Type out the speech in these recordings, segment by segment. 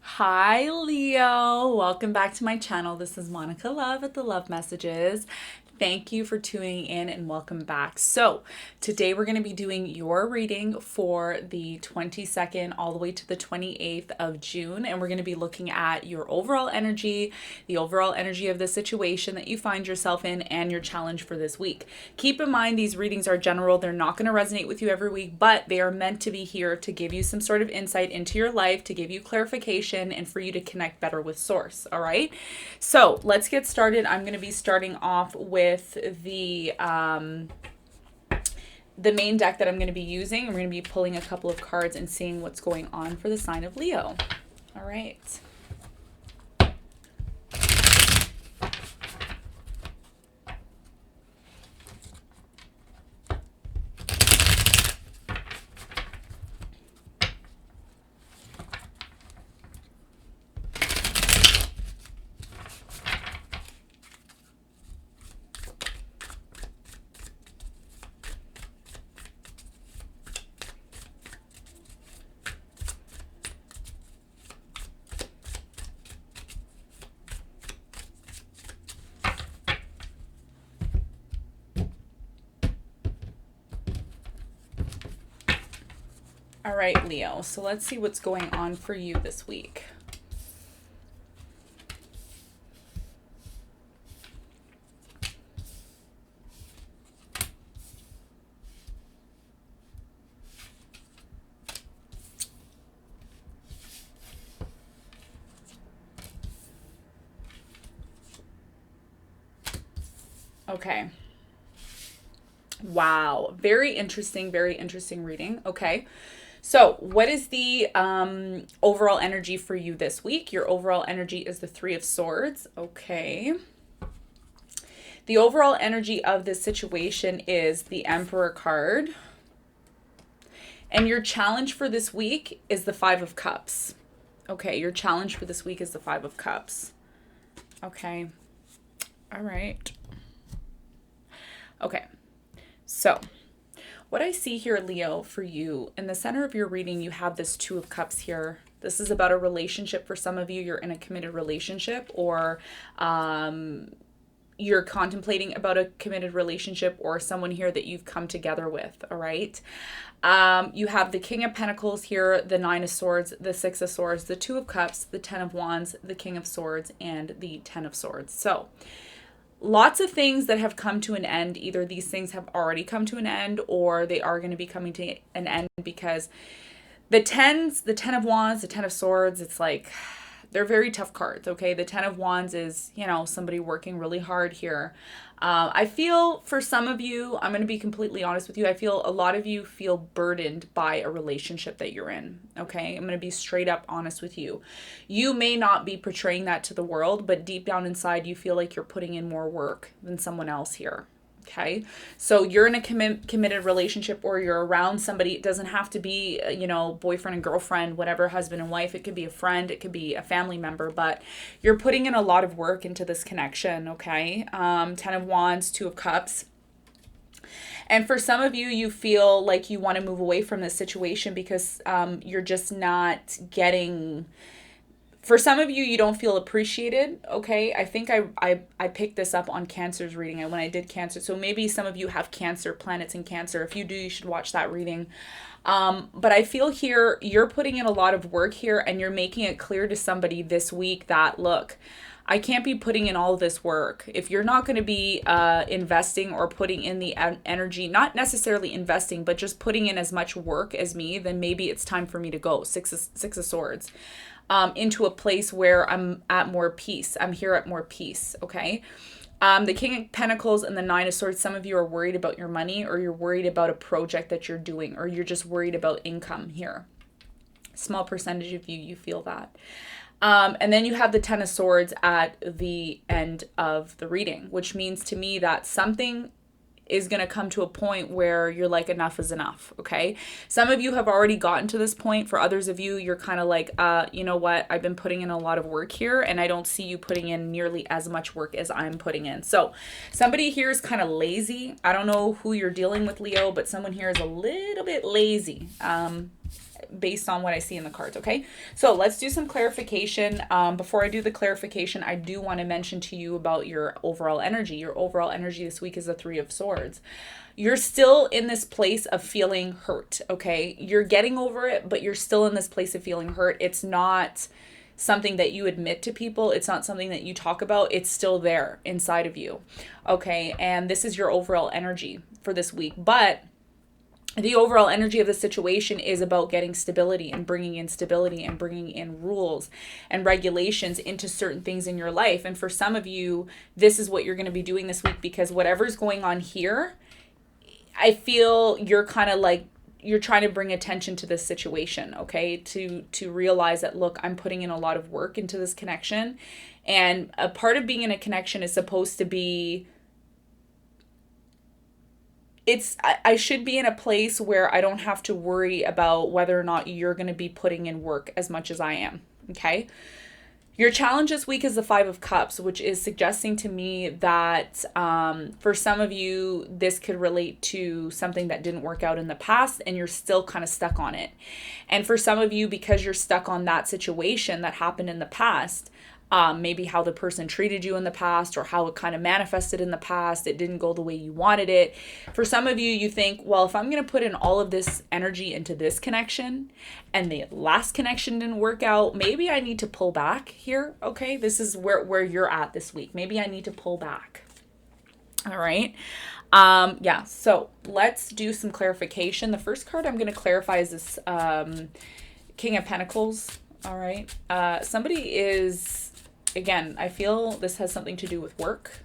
Hi, Leo. Welcome back to my channel. This is Monica Love at the Love Messages. Thank you for tuning in and welcome back. So, today we're going to be doing your reading for the 22nd all the way to the 28th of June. And we're going to be looking at your overall energy, the overall energy of the situation that you find yourself in, and your challenge for this week. Keep in mind, these readings are general. They're not going to resonate with you every week, but they are meant to be here to give you some sort of insight into your life, to give you clarification, and for you to connect better with Source. All right. So let's get started. I'm going to be starting off with the main deck that I'm going to be using. We're going to be pulling a couple of cards and seeing what's going on for the sign of Leo. All right. All right, Leo. So let's see what's going on for you this week. Okay. Wow. Very interesting reading. Okay. So, what is the overall energy for you this week? Your overall energy is the Three of Swords. Okay. The overall energy of this situation is the Emperor card. And your challenge for this week is the Five of Cups. Okay, your challenge for this week is the Five of Cups. Okay. All right. Okay. So, what I see here, Leo, for you, in the center of your reading, you have this Two of Cups here. This is about a relationship. For some of you, you're in a committed relationship, or you're contemplating about a committed relationship, or someone here that you've come together with, all right? You have the King of Pentacles here, the Nine of Swords, the Six of Swords, the Two of Cups, the Ten of Wands, the King of Swords, and the Ten of Swords. So, lots of things that have come to an end. Either these things have already come to an end, or they are going to be coming to an end, because the Ten of Wands, the Ten of Swords, it's like they're very tough cards, okay? The Ten of Wands is, somebody working really hard here. I feel for some of you, I'm going to be completely honest with you, I feel a lot of you feel burdened by a relationship that you're in, okay? I'm going to be straight up honest with you. You may not be portraying that to the world, but deep down inside, you feel like you're putting in more work than someone else here. Okay, so you're in a committed relationship, or you're around somebody. It doesn't have to be, boyfriend and girlfriend, whatever, husband and wife. It could be a friend, it could be a family member, but you're putting in a lot of work into this connection, okay? Ten of Wands, Two of Cups. And for some of you, you feel like you want to move away from this situation because you're just not getting... For some of you, you don't feel appreciated, okay? I think I picked this up on Cancer's reading when I did Cancer. So maybe some of you have Cancer, planets in Cancer. If you do, you should watch that reading. But I feel here, you're putting in a lot of work here, and you're making it clear to somebody this week that, look, I can't be putting in all this work. If you're not going to be investing or putting in the energy, not necessarily investing, but just putting in as much work as me, then maybe it's time for me to go. Six of Swords. Into a place where I'm at more peace. I'm here at more peace, okay? The King of Pentacles and the Nine of Swords, some of you are worried about your money, or you're worried about a project that you're doing, or you're just worried about income here. Small percentage of you feel that. And then you have the Ten of Swords at the end of the reading, which means to me that something is going to come to a point where you're like, enough is enough, okay? Some of you have already gotten to this point. For others of you, you're kind of like, you know what? I've been putting in a lot of work here, and I don't see you putting in nearly as much work as I'm putting in. So somebody here is kind of lazy. I don't know who you're dealing with, Leo, but someone here is a little bit lazy. based on what I see in the cards, okay? So let's do some clarification. Before I do the clarification, I do want to mention to you about your overall energy. Your overall energy this week is the Three of Swords. You're still in this place of feeling hurt, okay? You're getting over it, but you're still in this place of feeling hurt. It's not something that you admit to people. It's not something that you talk about. It's still there inside of you, okay? And this is your overall energy for this week. But the overall energy of the situation is about getting stability and bringing in rules and regulations into certain things in your life. And for some of you, this is what you're going to be doing this week, because whatever's going on here, I feel you're kind of like, you're trying to bring attention to this situation, okay? To realize that, look, I'm putting in a lot of work into this connection. And a part of being in a connection is supposed to be, I should be in a place where I don't have to worry about whether or not you're going to be putting in work as much as I am, okay? Your challenge this week is the Five of Cups, which is suggesting to me that for some of you, this could relate to something that didn't work out in the past and you're still kind of stuck on it. And for some of you, because you're stuck on that situation that happened in the past, maybe how the person treated you in the past or how it kind of manifested in the past, it didn't go the way you wanted it. For some of you, you think, well, if I'm going to put in all of this energy into this connection and the last connection didn't work out, maybe I need to pull back here. Okay, this is where you're at this week. Maybe I need to pull back. All right. Yeah, so let's do some clarification. The first card I'm going to clarify is this King of Pentacles. All right. Somebody is, again, I feel this has something to do with work.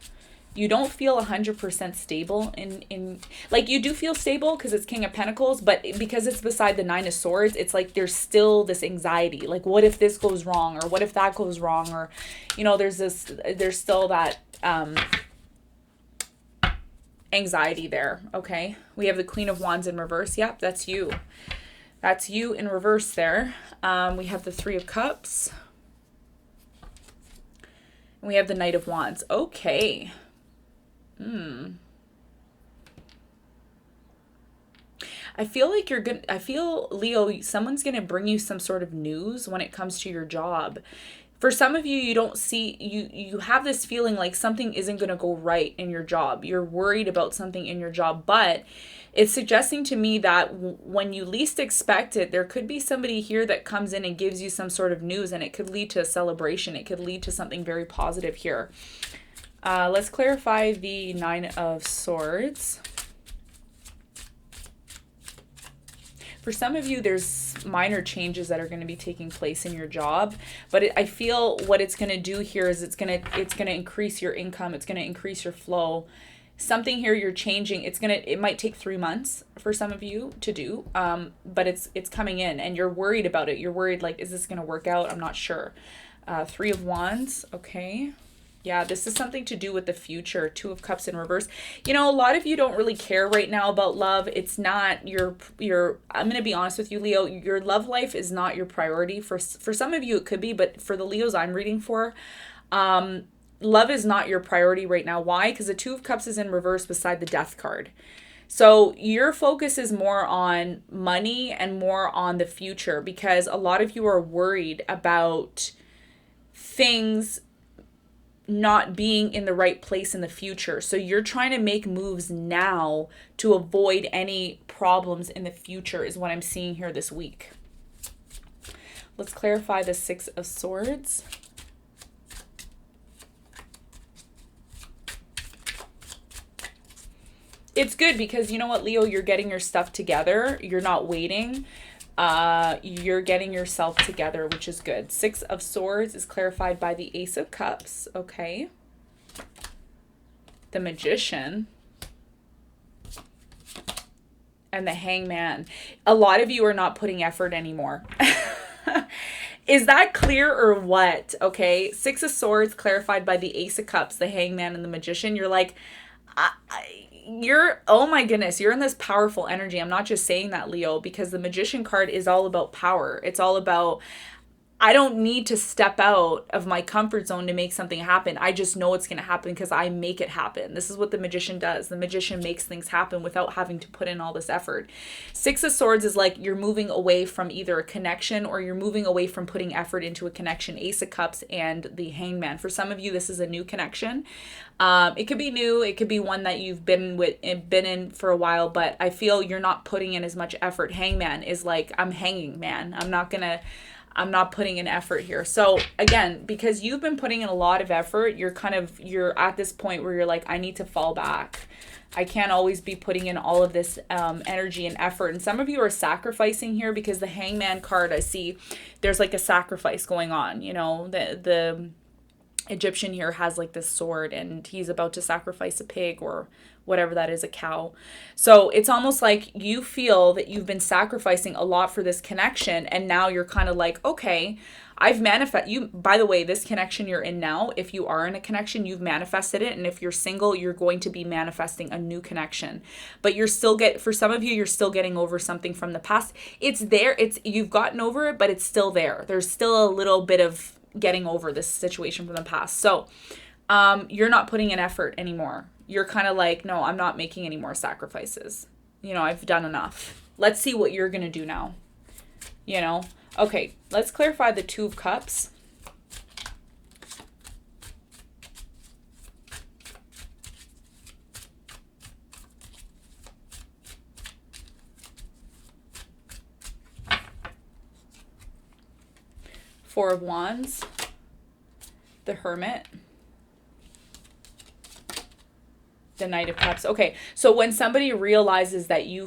You don't feel 100% stable in like, you do feel stable because it's King of Pentacles, but because it's beside the Nine of Swords, it's like there's still this anxiety. Like, what if this goes wrong, or what if that goes wrong, or, you know, there's still that anxiety there. Okay, we have the Queen of Wands in reverse. Yep, that's you. That's you in reverse there. We have the Three of Cups. And we have the Knight of Wands. Okay. I feel like I feel, Leo, someone's going to bring you some sort of news when it comes to your job. For some of you, you don't see, you have this feeling like something isn't going to go right in your job. You're worried about something in your job, but it's suggesting to me that when you least expect it, there could be somebody here that comes in and gives you some sort of news, and it could lead to a celebration. It could lead to something very positive here. Let's clarify the Nine of Swords. For some of you, there's minor changes that are going to be taking place in your job, but I feel what it's going to do here is it's going to increase your income. It's going to increase your flow. Something here you're changing. It might take 3 months for some of you to do, but it's coming in, and you're worried about it. You're worried, like, is this going to work out? I'm not sure. Three of Wands. Okay. Yeah, this is something to do with the future. Two of Cups in reverse. You know, a lot of you don't really care right now about love. It's not your I'm going to be honest with you, Leo, your love life is not your priority. For some of you it could be, but for the Leos I'm reading for, love is not your priority right now. Why? Because the Two of Cups is in reverse beside the Death card. So your focus is more on money and more on the future, because a lot of you are worried about things not being in the right place in the future. So you're trying to make moves now to avoid any problems in the future is what I'm seeing here this week. Let's clarify the Six of Swords. It's good because, you know what, Leo, you're getting your stuff together. You're not waiting. You're getting yourself together, which is good. Six of Swords is clarified by the Ace of Cups. Okay. The Magician. And the Hangman. A lot of you are not putting effort anymore. Is that clear or what? Okay. Six of Swords clarified by the Ace of Cups, the Hangman, and the Magician. You're like, oh my goodness, you're in this powerful energy. I'm not just saying that, Leo, because the Magician card is all about power. It's all about I don't need to step out of my comfort zone to make something happen. I just know it's going to happen because I make it happen. This is what the magician does. The magician makes things happen without having to put in all this effort. Six of Swords is like you're moving away from either a connection or you're moving away from putting effort into a connection. Ace of Cups and the Hangman. For some of you, this is a new connection. It could be new. It could be one that you've been in for a while, but I feel you're not putting in as much effort. Hangman is like, I'm hanging, man. I'm not putting in effort here. So again, because you've been putting in a lot of effort, you're at this point where you're like, I need to fall back. I can't always be putting in all of this energy and effort. And some of you are sacrificing here because the Hangman card, I see there's like a sacrifice going on. You know, the Egyptian here has like this sword and he's about to sacrifice a pig or whatever that is, a cow. So it's almost like you feel that you've been sacrificing a lot for this connection. And now you're kind of like, okay, I've manifested you. By the way, this connection you're in now, if you are in a connection, you've manifested it. And if you're single, you're going to be manifesting a new connection. But for some of you, you're still getting over something from the past. It's there. You've gotten over it, but it's still there. There's still a little bit of getting over this situation from the past. So you're not putting in effort anymore. You're kind of like, no, I'm not making any more sacrifices. You know, I've done enough. Let's see what you're going to do now. You know? Okay, let's clarify the Two of Cups. Four of Wands. The Hermit. The Knight of Cups. Okay, so when somebody realizes that you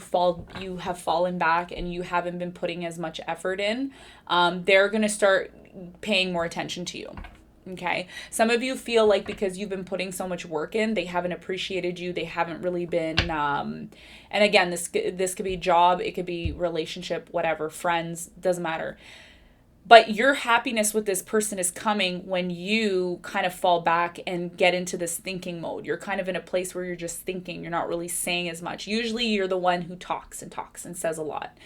have fallen back and you haven't been putting as much effort in, they're going to start paying more attention to you. Okay, some of you feel like because you've been putting so much work in, they haven't appreciated you. They haven't really been, and again, this could be job, it could be relationship, whatever, friends, doesn't matter. But your happiness with this person is coming when you kind of fall back and get into this thinking mode. You're kind of in a place where you're just thinking. You're not really saying as much. Usually you're the one who talks and says a lot.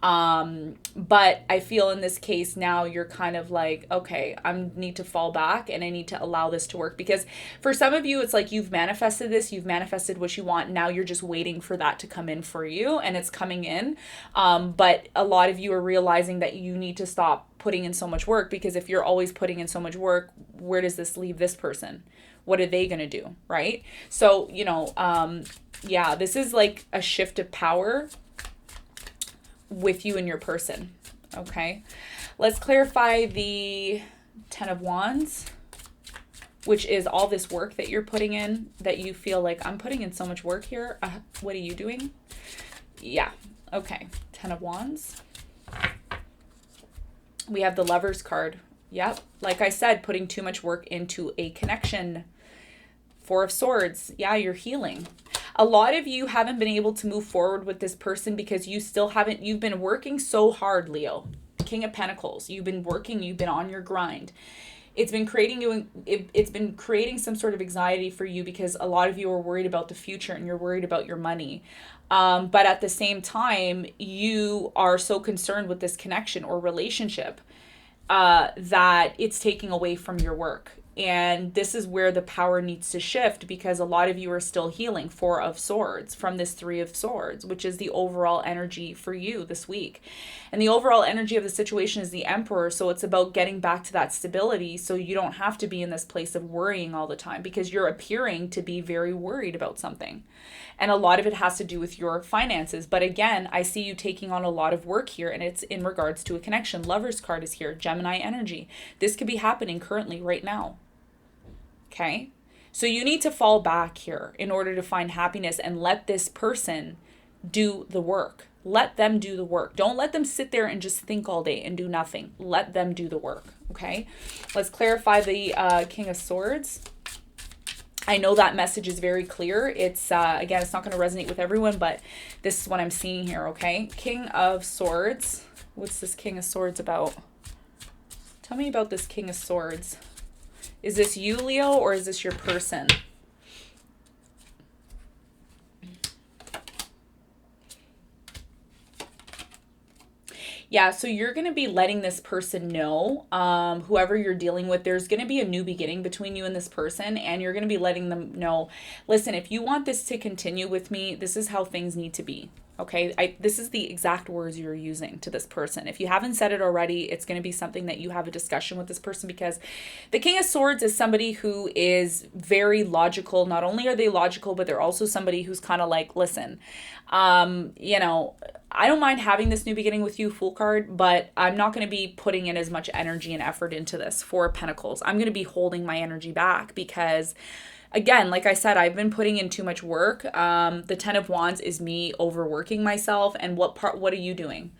But I feel in this case now you're kind of like, okay, I need to fall back and I need to allow this to work. Because for some of you, it's like you've manifested this, you've manifested what you want. Now you're just waiting for that to come in for you and it's coming in. But a lot of you are realizing that you need to stop putting in so much work, because if you're always putting in so much work, where does this leave this person? What are they going to do? Right? So, you know, yeah, this is like a shift of power with you and your person. Okay, let's clarify the Ten of Wands, which is all this work that you're putting in, that you feel like, I'm putting in so much work here. What are you doing? Yeah. Okay. Ten of Wands. We have the Lovers card. Yep. Like I said, putting too much work into a connection. Four of Swords. Yeah, you're healing. A lot of you haven't been able to move forward with this person because you've been working so hard, Leo. King of Pentacles. You've been working, you've been on your grind. It's been creating some sort of anxiety for you because a lot of you are worried about the future and you're worried about your money. But at the same time, you are so concerned with this connection or relationship that it's taking away from your work. And this is where the power needs to shift, because a lot of you are still healing. Four of Swords from this Three of Swords, which is the overall energy for you this week. And the overall energy of the situation is the Emperor. So it's about getting back to that stability so you don't have to be in this place of worrying all the time, because you're appearing to be very worried about something. And a lot of it has to do with your finances. But again, I see you taking on a lot of work here, and it's in regards to a connection. Lovers card is here. Gemini energy. This could be happening currently right now. Okay, so you need to fall back here in order to find happiness and let this person do the work. Let them do the work. Don't let them sit there and just think all day and do nothing. Let them do the work. Okay, let's clarify the King of Swords. I know that message is very clear. It's again, it's not going to resonate with everyone, but this is what I'm seeing here. Okay, King of Swords. What's this King of Swords about? Tell me about this King of Swords. Is this you, Leo, or is this your person? Yeah, so you're going to be letting this person know, whoever you're dealing with, there's going to be a new beginning between you and this person, and you're going to be letting them know, listen, if you want this to continue with me, this is how things need to be. Okay, this is the exact words you're using to this person. If you haven't said it already, it's going to be something that you have a discussion with this person, because the King of Swords is somebody who is very logical. Not only are they logical, but they're also somebody who's kind of like, listen, you know, I don't mind having this new beginning with you, Fool card, but I'm not going to be putting in as much energy and effort into this. Four of Pentacles. I'm going to be holding my energy back because, again, like I said, I've been putting in too much work. The Ten of Wands is me overworking myself. And what are you doing?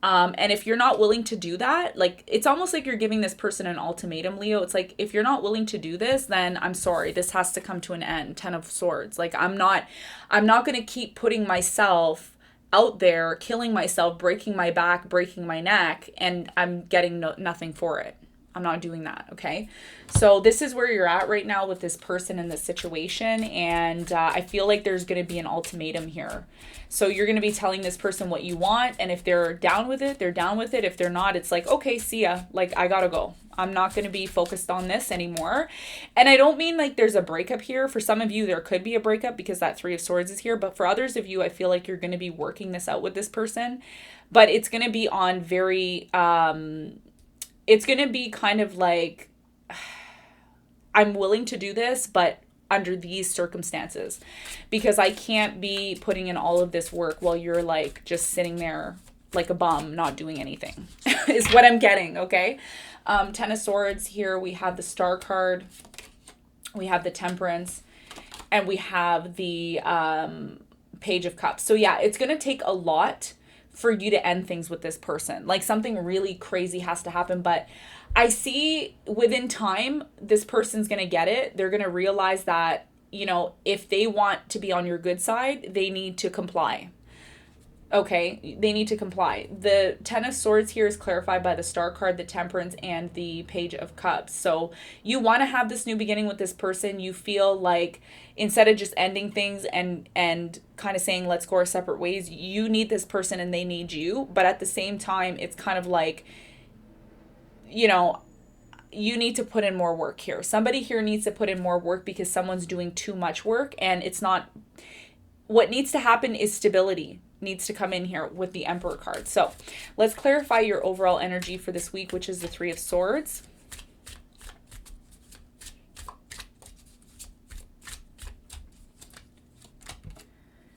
And if you're not willing to do that, like, it's almost like you're giving this person an ultimatum, Leo. It's like, if you're not willing to do this, then I'm sorry, this has to come to an end. Ten of Swords. Like, I'm not going to keep putting myself out there, killing myself, breaking my back, breaking my neck, and I'm getting nothing for it. I'm not doing that, okay? So this is where you're at right now with this person in this situation, and I feel like there's going to be an ultimatum here. So you're going to be telling this person what you want, and if they're down with it, they're down with it. If they're not, it's like, okay, see ya. Like, I gotta go. I'm not going to be focused on this anymore. And I don't mean like there's a breakup here. For some of you, there could be a breakup because that Three of Swords is here. But for others of you, I feel like you're going to be working this out with this person. But it's going to be on very, it's going to be kind of like, I'm willing to do this, but under these circumstances. Because I can't be putting in all of this work while you're like just sitting there like a bum, not doing anything, is what I'm getting, okay? Ten of Swords here, we have the Star card, we have the Temperance, and we have the Page of Cups. So yeah, it's going to take a lot for you to end things with this person. Like, something really crazy has to happen, but I see within time, this person's going to get it. They're going to realize that, you know, if they want to be on your good side, they need to comply. Okay, they need to comply. The Ten of Swords here is clarified by the Star card, the Temperance, and the Page of Cups. So you want to have this new beginning with this person. You feel like instead of just ending things and kind of saying, let's go our separate ways, you need this person and they need you. But at the same time, it's kind of like, you know, you need to put in more work here. Somebody here needs to put in more work because someone's doing too much work, and it's not, what needs to happen is stability needs to come in here with the Emperor card. So let's clarify your overall energy for this week, which is the Three of Swords.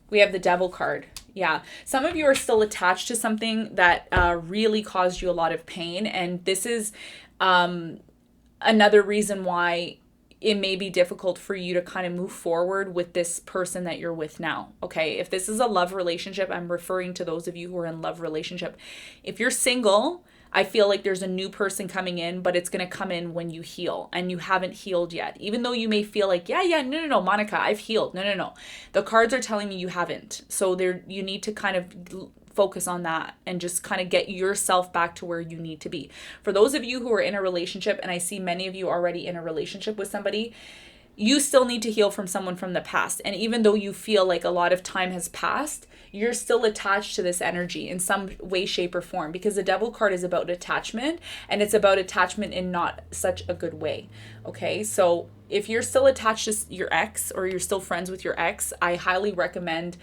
We have the Devil card. Yeah, some of you are still attached to something that really caused you a lot of pain, and this is another reason why it may be difficult for you to kind of move forward with this person that you're with now. Okay, if this is a love relationship, I'm referring to those of you who are in love relationship. If you're single, I feel like there's a new person coming in, but it's going to come in when you heal, and you haven't healed yet. Even though you may feel like, no, Monica, I've healed. No. The cards are telling me you haven't. So you need to kind of focus on that and just kind of get yourself back to where you need to be. For those of you who are in a relationship, and I see many of you already in a relationship with somebody, you still need to heal from someone from the past. And even though you feel like a lot of time has passed, you're still attached to this energy in some way, shape, or form, because the Devil card is about attachment, and it's about attachment in not such a good way. Okay, so if you're still attached to your ex, or you're still friends with your ex, I highly recommend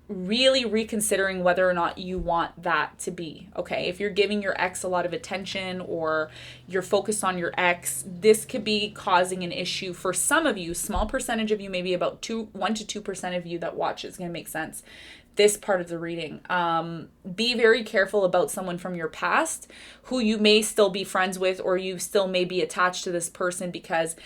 really reconsidering whether or not you want that to be. Okay, if you're giving your ex a lot of attention, or you're focused on your ex, this could be causing an issue for some of you. Small percentage of you, maybe about 1 to 2% of you that watch is going to make sense this part of the reading. Be very careful about someone from your past who you may still be friends with, or you still may be attached to this person, because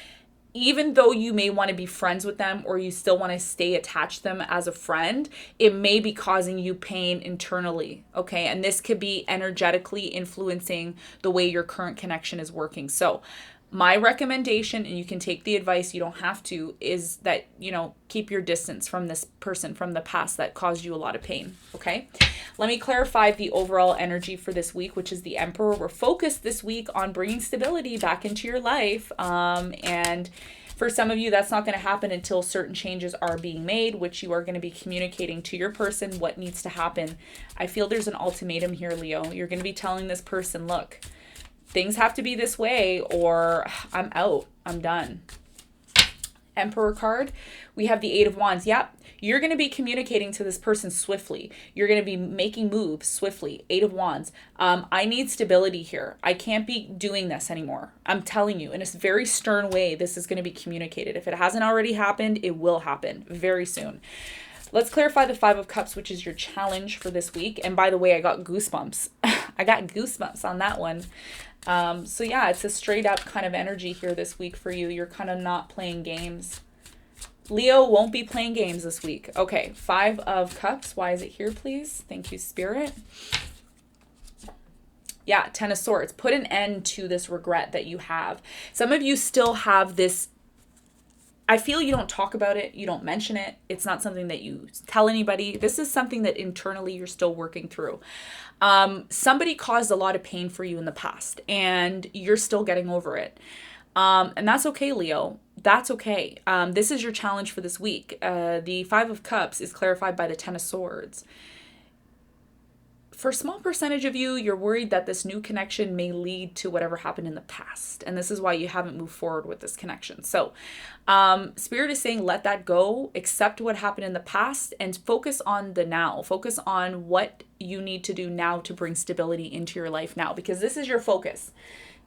even though you may want to be friends with them, or you still want to stay attached to them as a friend, it may be causing you pain internally, okay? And this could be energetically influencing the way your current connection is working. So my recommendation, and you can take the advice, you don't have to, is that, keep your distance from this person from the past that caused you a lot of pain, okay? Let me clarify the overall energy for this week, which is the Emperor. We're focused this week on bringing stability back into your life. And For some of you, that's not going to happen until certain changes are being made, which you are going to be communicating to your person what needs to happen. I feel there's an ultimatum here, Leo. You're going to be telling this person, look, things have to be this way or I'm out. I'm done. Emperor card. We have the Eight of Wands. Yep. You're going to be communicating to this person swiftly. You're going to be making moves swiftly. Eight of Wands. I need stability here. I can't be doing this anymore. I'm telling you, in a very stern way, this is going to be communicated. If it hasn't already happened, it will happen very soon. Let's clarify the Five of Cups, which is your challenge for this week. And by the way, I got goosebumps. I got goosebumps on that one. So yeah, it's a straight up kind of energy here this week for you. You're kind of not playing games. Leo won't be playing games this week. Okay, Five of Cups. Why is it here, please? Thank you, Spirit. Yeah, Ten of Swords. Put an end to this regret that you have. Some of you still have this. I feel you don't talk about it. You don't mention it. It's not something that you tell anybody. This is something that internally you're still working through. Somebody caused a lot of pain for you in the past and you're still getting over it. And that's okay, Leo. That's okay. This is your challenge for this week. The Five of Cups is clarified by the Ten of Swords. For a small percentage of you, you're worried that this new connection may lead to whatever happened in the past. And this is why you haven't moved forward with this connection. So Spirit is saying, let that go, accept what happened in the past, and focus on the now. Focus on what you need to do now to bring stability into your life now, because this is your focus.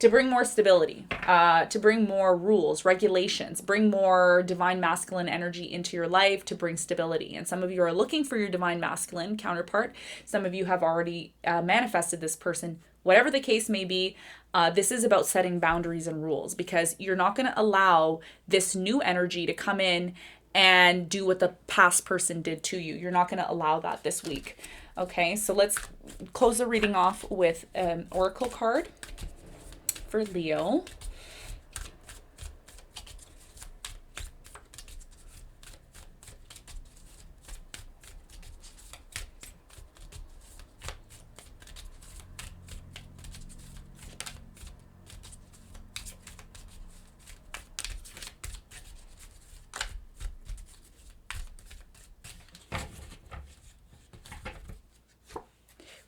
To bring more stability, to bring more rules, regulations, bring more divine masculine energy into your life to bring stability. And some of you are looking for your divine masculine counterpart. Some of you have already manifested this person. Whatever the case may be, this is about setting boundaries and rules, because you're not going to allow this new energy to come in and do what the past person did to you. You're not going to allow that this week. Okay, so let's close the reading off with an oracle card for Leo.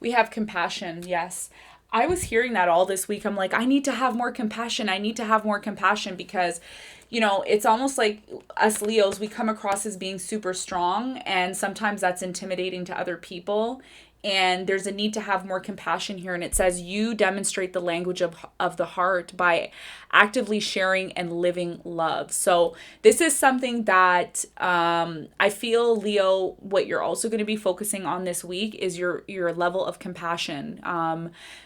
We have compassion. Yes. I was hearing that all this week. I'm like, I need to have more compassion. I need to have more compassion because, you know, it's almost like us Leos, we come across as being super strong, and sometimes that's intimidating to other people. And there's a need to have more compassion here. And it says you demonstrate the language of the heart by actively sharing and living love. So this is something that I feel, Leo, what you're also going to be focusing on this week is your level of compassion,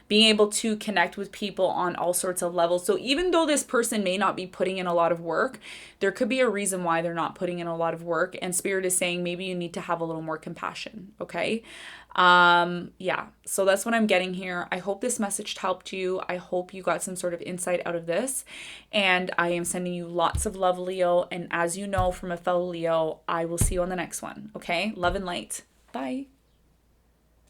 being able to connect with people on all sorts of levels. So even though this person may not be putting in a lot of work, there could be a reason why they're not putting in a lot of work. And Spirit is saying maybe you need to have a little more compassion. Okay. Yeah, so that's what I'm getting here. I hope this message helped you. I hope you got some sort of insight out of this, and I am sending you lots of love, Leo. And as you know from a fellow Leo, I will see you on the next one. Okay. Love and light. Bye.